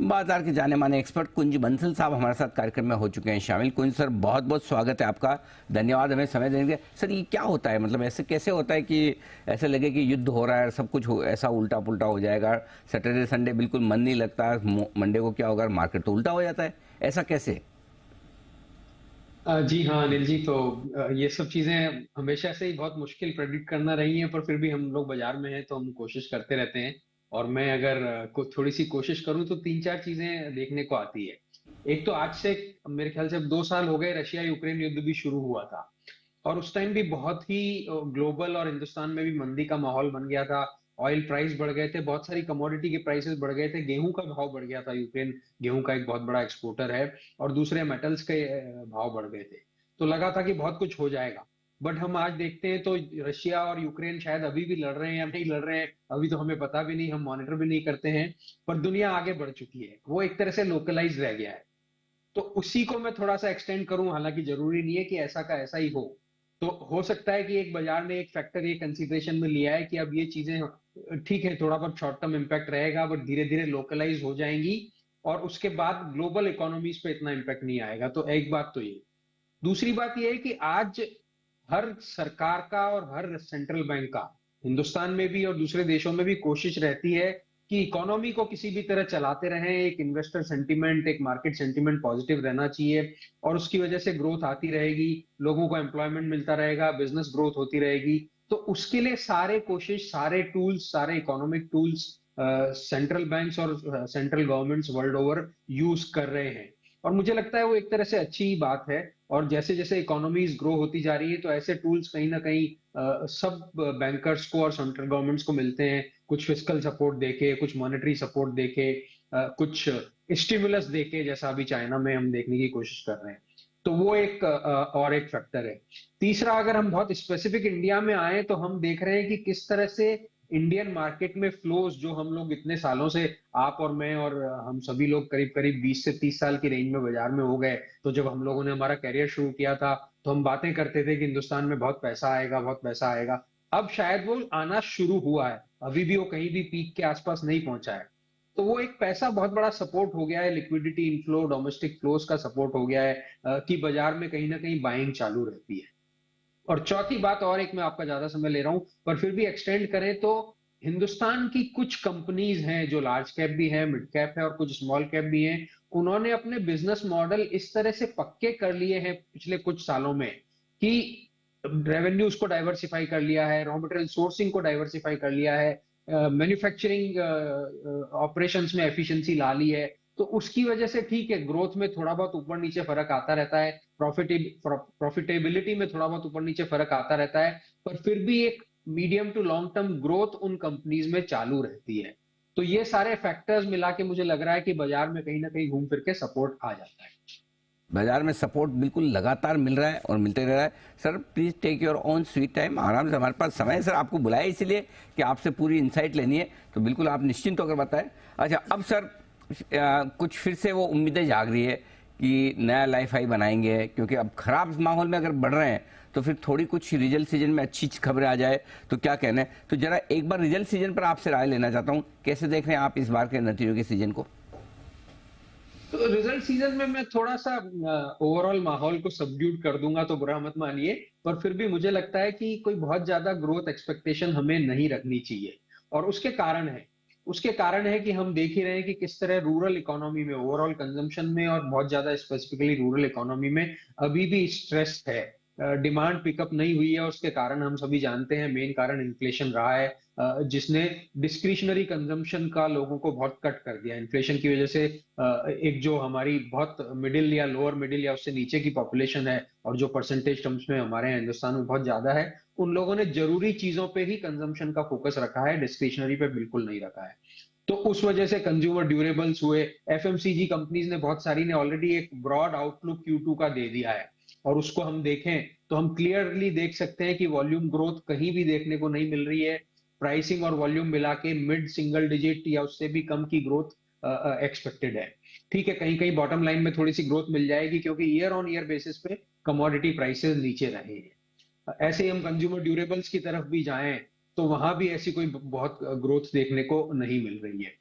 बाजार के जाने माने एक्सपर्ट कुंज बंसल साहब हमारे साथ कार्यक्रम में हो चुके हैं शामिल। कुंज सर, बहुत बहुत स्वागत है आपका, धन्यवाद हमें समय देने के। सर, ये क्या होता है, मतलब ऐसे कैसे होता है कि ऐसे लगे कि युद्ध हो रहा है, सब कुछ ऐसा उल्टा पुल्टा हो जाएगा, सैटरडे संडे बिल्कुल मन नहीं लगता, मंडे को क्या होगा, मार्केट तो उल्टा हो जाता है, ऐसा कैसे? जी हाँ अनिल जी। तो ये सब चीजें हमेशा से ही बहुत मुश्किल प्रेडिक्ट करना रही हैं, पर फिर भी हम लोग बाजार में हैं तो हम कोशिश करते रहते हैं। और मैं अगर थोड़ी सी कोशिश करूं तो तीन चार चीजें देखने को आती है। एक तो आज से मेरे ख्याल से अब 2 साल हो गए रशिया यूक्रेन युद्ध भी शुरू हुआ था। और उस टाइम भी बहुत ही ग्लोबल और हिंदुस्तान में भी मंदी का माहौल बन गया था। ऑयल प्राइस बढ़ गए थे, बहुत सारी कमोडिटी के प्राइसेस बढ़ गए थे, गेहूं का भाव बढ़ गया था। यूक्रेन गेहूं का एक बहुत बड़ा एक्सपोर्टर है। और दूसरे मेटल्स के भाव बढ़ गए थे। तो लगा था कि बहुत कुछ हो जाएगा। बट हम आज देखते हैं तो रशिया और यूक्रेन शायद अभी भी लड़ रहे हैं या नहीं लड़ रहे हैं, अभी तो हमें पता भी नहीं, हम मॉनिटर भी नहीं करते हैं। पर दुनिया आगे बढ़ चुकी है, वो एक तरह से लोकलाइज रह गया है। तो उसी को मैं थोड़ा सा एक्सटेंड करूं, हालांकि जरूरी नहीं है कि ऐसा का ऐसा ही हो। तो हो सकता है कि एक बाजार ने एक फैक्टर ये कंसीडरेशन में लिया है कि अब ये चीजें ठीक है, थोड़ा बहुत शॉर्ट टर्म इम्पैक्ट रहेगा, बट धीरे धीरे लोकलाइज हो जाएंगी। और उसके बाद ग्लोबल इकोनॉमीज पे इतना इम्पैक्ट नहीं आएगा। तो एक बात तो ये। दूसरी बात यह है कि आज हर सरकार का और हर सेंट्रल बैंक का, हिंदुस्तान में भी और दूसरे देशों में भी, कोशिश रहती है कि इकोनॉमी को किसी भी तरह चलाते रहें। एक इन्वेस्टर सेंटीमेंट, एक मार्केट सेंटीमेंट पॉजिटिव रहना चाहिए। और उसकी वजह से ग्रोथ आती रहेगी, लोगों को एम्प्लॉयमेंट मिलता रहेगा, बिजनेस ग्रोथ होती रहेगी। तो उसके लिए सारे कोशिश, सारे टूल्स, सारे इकोनॉमिक टूल्स सेंट्रल बैंक्स और central governments world over use कर रहे हैं। और मुझे लगता है वो एक तरह से अच्छी ही बात है। और जैसे जैसे इकोनॉमीज ग्रो होती जा रही है तो ऐसे टूल्स कहीं ना कहीं सब बैंकर्स को और सेंट्रल गवर्नमेंट्स को मिलते हैं। कुछ फिस्कल सपोर्ट देके, कुछ मॉनेटरी सपोर्ट देके, कुछ स्टिमुलस देके, जैसा अभी चाइना में हम देखने की कोशिश कर रहे हैं। तो वो एक और एक फैक्टर है। तीसरा, अगर हम बहुत स्पेसिफिक इंडिया में आए तो हम देख रहे हैं कि किस तरह से इंडियन मार्केट में फ्लोज, जो हम लोग इतने सालों से, आप और मैं और हम सभी लोग करीब करीब 20 से 30 साल की रेंज में बाजार में हो गए। तो जब हम लोगों ने हमारा करियर शुरू किया था तो हम बातें करते थे कि हिंदुस्तान में बहुत पैसा आएगा, बहुत पैसा आएगा। अब शायद वो आना शुरू हुआ है, अभी भी वो कहीं भी पीक के आसपास नहीं पहुंचा है। तो वो एक पैसा बहुत बड़ा सपोर्ट हो गया है, लिक्विडिटी इनफ्लो, डोमेस्टिक फ्लोज का सपोर्ट हो गया है कि बाजार में कहीं ना कहीं बाइंग चालू रहती है। और चौथी बात, और एक, मैं आपका ज्यादा समय ले रहा हूं पर फिर भी एक्सटेंड करें तो, हिंदुस्तान की कुछ कंपनीज हैं जो लार्ज कैप भी है, मिड कैप है और कुछ स्मॉल कैप भी हैं। उन्होंने अपने बिजनेस मॉडल इस तरह से पक्के कर लिए हैं पिछले कुछ सालों में कि रेवेन्यूज को डाइवर्सिफाई कर लिया है, रॉ मटेरियल सोर्सिंग को डाइवर्सिफाई कर लिया है, मैन्युफैक्चरिंग ऑपरेशंस में एफिशिएंसी ला ली है। तो उसकी वजह से ठीक है, ग्रोथ में थोड़ा बहुत ऊपर नीचे फर्क आता रहता है, प्रॉफिटेबिलिटी में थोड़ा बहुत ऊपर नीचे फर्क आता रहता है, पर फिर भी एक medium to long term growth उन कंपनीज में चालू रहती है। तो ये सारे फैक्टर्स मिला के मुझे लग रहा है कि बाजार में कहीं ना कहीं घूम फिर के सपोर्ट आ जाता है। बाजार में सपोर्ट बिल्कुल लगातार मिल रहा है और मिलते रह रहा है। Sir, please take your own sweet time, आराम से, हमारे पास समय है सर। आपको बुलाया इसलिए कि आपसे पूरी इंसाइट लेनी है, तो बिल्कुल आप निश्चिंत होकर बताएं। अच्छा, अब सर कुछ फिर से वो उम्मीदें जाग रही है कि नया लाइफ हाई बनाएंगे, क्योंकि अब खराब माहौल में अगर बढ़ रहे हैं तो फिर थोड़ी कुछ रिजल्ट सीजन में अच्छी खबरें आ जाए तो क्या कहना है। तो जरा एक बार रिजल्ट सीजन पर आपसे राय लेना चाहता हूँ, कैसे देख रहे हैं आप इस बार के नतीजों के सीजन को? तो रिजल्ट सीजन में मैं थोड़ा सा ओवरऑल माहौल को सबड्यूट कर दूंगा तो बुरा मत मानिए। पर फिर भी मुझे लगता है कि कोई बहुत ज्यादा ग्रोथ एक्सपेक्टेशन हमें नहीं रखनी चाहिए। और उसके कारण है कि हम देख ही रहे हैं कि किस तरह रूरल इकोनॉमी में, ओवरऑल कंजम्पशन में और बहुत ज्यादा स्पेसिफिकली रूरल इकोनॉमी में अभी भी स्ट्रेस है। डिमांड पिकअप नहीं हुई है। उसके कारण हम सभी जानते हैं, मेन कारण इन्फ्लेशन रहा है, जिसने डिस्क्रिशनरी कंजम्पशन का लोगों को बहुत कट कर दिया। इन्फ्लेशन की वजह से एक जो हमारी बहुत मिडिल या लोअर मिडिल या उससे नीचे की पॉपुलेशन है, और जो परसेंटेज टर्म्स में हमारे यहाँ हिंदुस्तान में बहुत ज्यादा है, उन लोगों ने जरूरी चीजों पे ही कंजम्पशन का फोकस रखा है, डिस्क्रिशनरी पे बिल्कुल नहीं रखा है। तो उस वजह से कंज्यूमर ड्यूरेबल्स हुए, एफएमसीजी कंपनीज ने बहुत सारी ने ऑलरेडी एक ब्रॉड आउटलुक Q2 का दे दिया है। और उसको हम देखें तो हम क्लियरली देख सकते हैं कि वॉल्यूम ग्रोथ कहीं भी देखने को नहीं मिल रही है। प्राइसिंग और वॉल्यूम मिला के मिड सिंगल डिजिट या उससे भी कम की ग्रोथ एक्सपेक्टेड है। ठीक है, कहीं कहीं बॉटम लाइन में थोड़ी सी ग्रोथ मिल जाएगी क्योंकि ईयर ऑन ईयर बेसिस पे कमोडिटी प्राइसेस नीचे रहे हैं। ऐसे ही हम कंज्यूमर ड्यूरेबल्स की तरफ भी जाएं तो वहां भी ऐसी कोई बहुत ग्रोथ देखने को नहीं मिल रही है।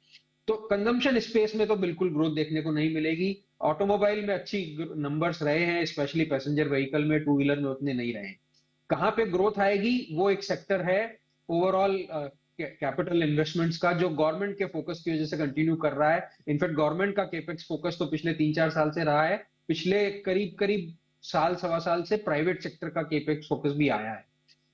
तो कंजम्पशन स्पेस में तो बिल्कुल ग्रोथ देखने को नहीं मिलेगी। ऑटोमोबाइल में अच्छी नंबर्स रहे हैं, स्पेशली पैसेंजर व्हीकल में, टू व्हीलर में उतने नहीं रहे हैं। कहाँ पे ग्रोथ आएगी वो एक सेक्टर है ओवरऑल कैपिटल इन्वेस्टमेंट्स का, जो गवर्नमेंट के फोकस की वजह से कंटिन्यू कर रहा है। इनफैक्ट गवर्नमेंट का केपेक्स फोकस तो पिछले 3-4 साल से रहा है, पिछले करीब करीब साल सवा साल से प्राइवेट सेक्टर का केपेक्स फोकस भी आया है।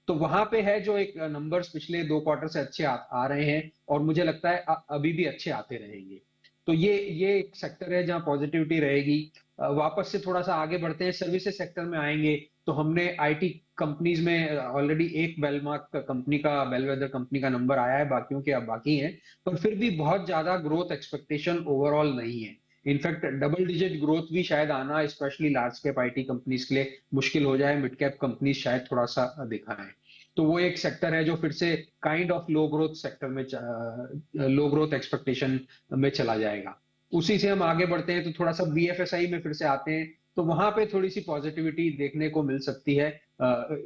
तो वहां पे है जो एक नंबर्स पिछले 2 क्वार्टर से अच्छे आ रहे हैं, और मुझे लगता है अभी भी अच्छे आते रहेंगे। तो ये एक सेक्टर है जहां पॉजिटिविटी रहेगी। वापस से थोड़ा सा आगे बढ़ते हैं, सर्विसेज सेक्टर में आएंगे तो हमने आईटी कंपनीज में ऑलरेडी एक बेलमार्क कंपनी का, बेलवेदर कंपनी का नंबर आया है, बाकियों के अब बाकी हैं, पर फिर भी बहुत ज्यादा ग्रोथ एक्सपेक्टेशन ओवरऑल नहीं है। इनफैक्ट डबल डिजिट ग्रोथ भी शायद आना, specially large cap IT companies के लिए मुश्किल हो जाए, मिड कैप कंपनीज शायद थोड़ा सा दिखाएं। तो वो एक सेक्टर है जो फिर से kind of low growth sector में, लो ग्रोथ एक्सपेक्टेशन में चला जाएगा। उसी से हम आगे बढ़ते हैं तो थोड़ा सा बीएफएसआई में फिर से आते हैं, तो वहां पे थोड़ी सी पॉजिटिविटी देखने को मिल सकती है,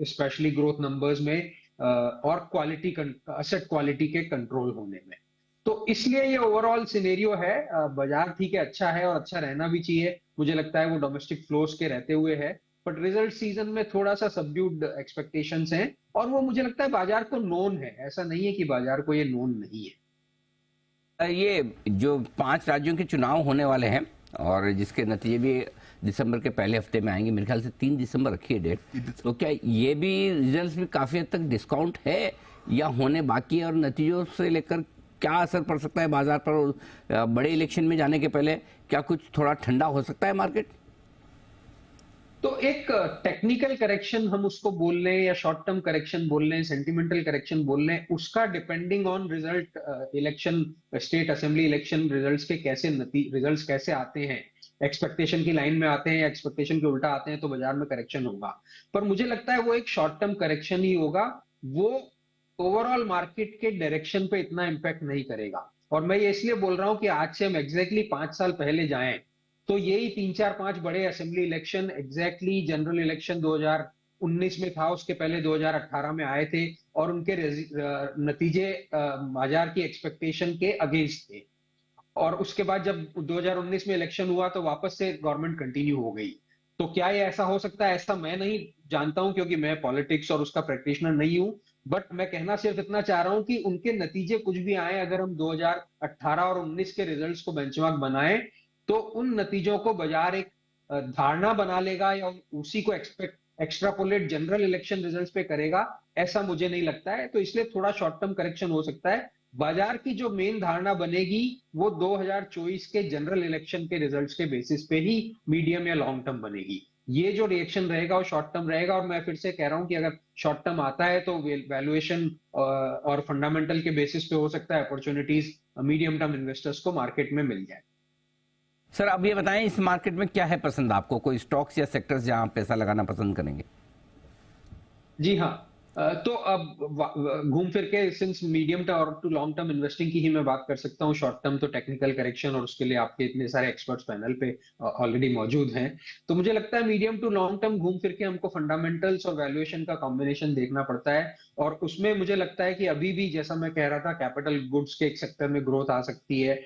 स्पेशली ग्रोथ नंबर्स में, और क्वालिटी, असेट क्वालिटी के कंट्रोल होने में। तो इसलिए ये ओवरऑल सिनेरियो है। बाजार ठीक है, अच्छा है और अच्छा रहना भी चाहिए। मुझे लगता है वो डोमेस्टिक फ्लोस के रहते हुए है, बट रिजल्ट सीजन में थोड़ा सा सबड्यूड एक्सपेक्टेशंस हैं, और वो मुझे लगता है बाजार को नोन है, ऐसा नहीं है कि बाजार को ये नोन नहीं है। ये जो 5 राज्यों के चुनाव होने वाले हैं और जिसके नतीजे भी दिसंबर के पहले हफ्ते में आएंगे, मेरे ख्याल से 3 दिसंबर रखी है डेट, तो क्या ये भी रिजल्ट्स में काफी हद तक डिस्काउंट है या होने बाकी है, और नतीजों से लेकर क्या असर पड़ सकता है बाजार पर? बड़े इलेक्शन में जाने के पहले क्या कुछ थोड़ा ठंडा हो सकता है मार्केट? तो एक टेक्निकल करेक्शन हम उसको बोल लें, या शॉर्ट टर्म करेक्शन बोल लें, सेंटिमेंटल करेक्शन बोल लें, उसका depending on result, election, state assembly election results के कैसे रिजल्ट्स कैसे आते हैं, एक्सपेक्टेशन की लाइन में आते हैं या एक्सपेक्टेशन के उल्टा आते हैं, तो बाजार में करेक्शन होगा। पर मुझे लगता है वो एक शॉर्ट टर्म करेक्शन ही होगा, वो ओवरऑल मार्केट के डायरेक्शन पे इतना इंपैक्ट नहीं करेगा। और मैं ये इसलिए बोल रहा हूं कि आज से हम एग्जैक्टली 5 साल पहले जाएं तो यही 3-4-5 बड़े assembly election, exactly general election 2019 में था, उसके पहले 2018 में आए थे, और उनके नतीजे बाजार की एक्सपेक्टेशन के अगेंस्ट थे। और उसके बाद जब 2019 में इलेक्शन हुआ तो वापस से गवर्नमेंट कंटिन्यू हो गई। तो क्या ये ऐसा हो सकता है? ऐसा मैं नहीं जानता हूं, क्योंकि मैं पॉलिटिक्स और उसका प्रैक्टिशनर नहीं हूं, बट मैं कहना सिर्फ इतना चाह रहा हूं कि उनके नतीजे कुछ भी आए, अगर हम 2018 और 19 के रिजल्ट्स को बेंचमार्क बनाएं तो उन नतीजों को बाजार एक धारणा बना लेगा या उसी को एक्स्ट्रापोलेट जनरल इलेक्शन रिजल्ट्स पे करेगा, ऐसा मुझे नहीं लगता है। तो इसलिए थोड़ा शॉर्ट टर्म करेक्शन हो सकता है। बाजार की जो मेन धारणा बनेगी वो 2024 के जनरल इलेक्शन के रिजल्ट्स के बेसिस पे ही मीडियम या लॉन्ग टर्म बनेगी। ये जो रिएक्शन रहेगा वो शॉर्ट टर्म रहेगा, और मैं फिर से कह रहा हूं कि अगर शॉर्ट टर्म आता है तो वैल्यूएशन और फंडामेंटल के बेसिस पे हो सकता है अपॉर्चुनिटीज मीडियम टर्म इन्वेस्टर्स को मार्केट में मिल जाए। सर अब ये बताएं, इस मार्केट में क्या है पसंद आपको? कोई स्टॉक्स या सेक्टर्स जहां आप पैसा लगाना पसंद करेंगे? जी हाँ, तो अब घूम फिर के, since medium term to long term investing की ही मैं बात कर सकता हूँ। शॉर्ट टर्म तो टेक्निकल करेक्शन, और उसके लिए आपके इतने सारे एक्सपर्ट्स पैनल पे ऑलरेडी मौजूद हैं। तो मुझे लगता है मीडियम टू लॉन्ग टर्म घूम फिर के हमको फंडामेंटल्स और वैल्यूएशन का कॉम्बिनेशन देखना पड़ता है, और उसमें मुझे लगता है कि अभी भी, जैसा मैं कह रहा था, कैपिटल गुड्स के एक सेक्टर में ग्रोथ आ सकती है।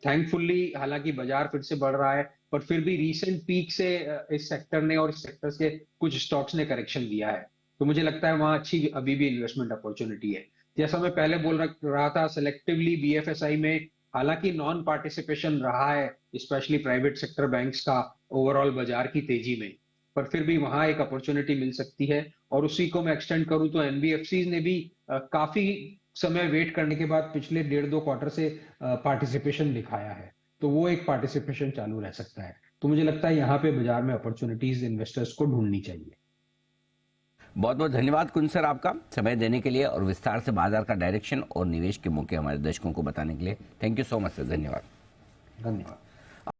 थैंकफुली हालांकि बाजार फिर से बढ़ रहा है, पर फिर भी रीसेंट पीक से इस सेक्टर ने और इस सेक्टर के कुछ स्टॉक्स ने करेक्शन दिया है। तो मुझे लगता है वहां अच्छी अभी भी इन्वेस्टमेंट अपॉर्चुनिटी है। जैसा मैं पहले बोल रहा था, सिलेक्टिवली बीएफएसआई में हालांकि नॉन पार्टिसिपेशन रहा है, स्पेशली प्राइवेट सेक्टर बैंक्स का ओवरऑल बाजार की तेजी में, पर फिर भी वहां एक अपॉर्चुनिटी मिल सकती है। और उसी को मैं एक्सटेंड करूं तो एनबीएफसीज ने भी काफी समय वेट करने के बाद पिछले 1.5-2 क्वार्टर से पार्टिसिपेशन दिखाया है, तो वो एक पार्टिसिपेशन चालू रह सकता है। तो मुझे लगता है यहाँ पे बाजार में अपॉर्चुनिटीज इन्वेस्टर्स को ढूंढनी चाहिए। बहुत बहुत धन्यवाद कुंज सर, आपका समय देने के लिए और विस्तार से बाजार का डायरेक्शन और निवेश के मौके हमारे दर्शकों को बताने के लिए। Thank you so much sir, धन्यवाद। धन्यवाद।